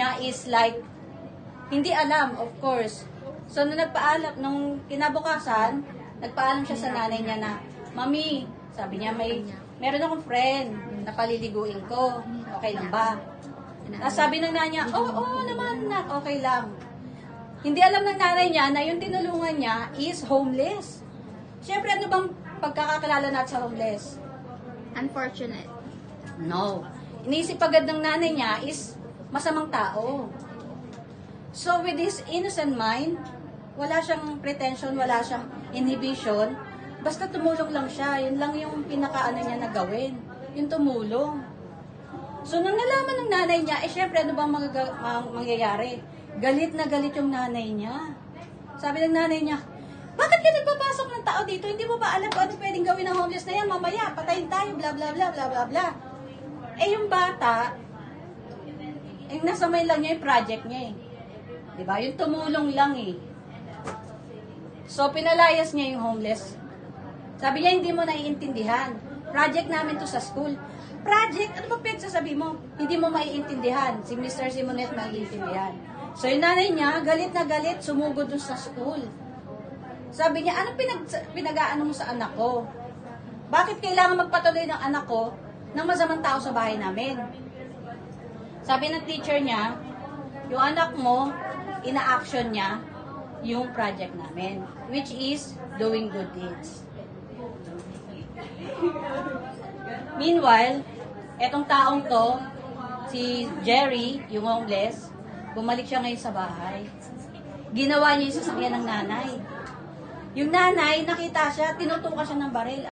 niya is like, hindi alam, of course. So, nung kinabukasan, nagpaalam siya sa nanay niya na, Mami, sabi niya, meron akong friend na paliliguin ko. Okay lang ba? Tapos sabi ng nanay niya, oo naman, okay lang. Hindi alam ng nanay niya na yung tinulungan niya is homeless. Siyempre, ano bang pagkakakilala natin sa homeless? Unfortunate. No. Iniisip agad ng nanay niya is masamang tao. So, with his innocent mind, wala siyang pretension, wala siyang inhibition. Basta tumulong lang siya. Yun lang yung pinakaano niya na gawin. Yung tumulong. So, nung nalaman ng nanay niya, syempre, ano bang mangyayari? Galit na galit yung nanay niya. Sabi ng nanay niya, bakit ka nagpapasok ng tao dito? Hindi mo ba alam kung ano pwedeng gawin ng homeless na yan? Mamaya, patayin tayo, bla bla bla bla bla bla. Eh, yung bata, nasa may lang niya yung project niya eh. Diba? Yung tumulong lang eh. So, pinalayas niya yung homeless. Sabi niya, hindi mo naiintindihan. Project namin to sa school. Project? Ano ba pinagsasabi mo? Hindi mo maiintindihan. Si Mr. Simonet maiintindihan. So, yung nanay niya, galit na galit, sumugod dun sa school. Sabi niya, ano pinag-aano mo sa anak ko? Bakit kailangan magpatuloy ng anak ko ng masamang tao sa bahay namin? Sabi ng teacher niya, yung anak mo, ina-action niya yung project namin, which is doing good deeds. Meanwhile, etong taong to, si Jerry, yung homeless, bumalik siya ngayon sa bahay. Ginawa niya yung sasakyan ng nanay. Yung nanay, nakita siya, tinutukan siya ng baril.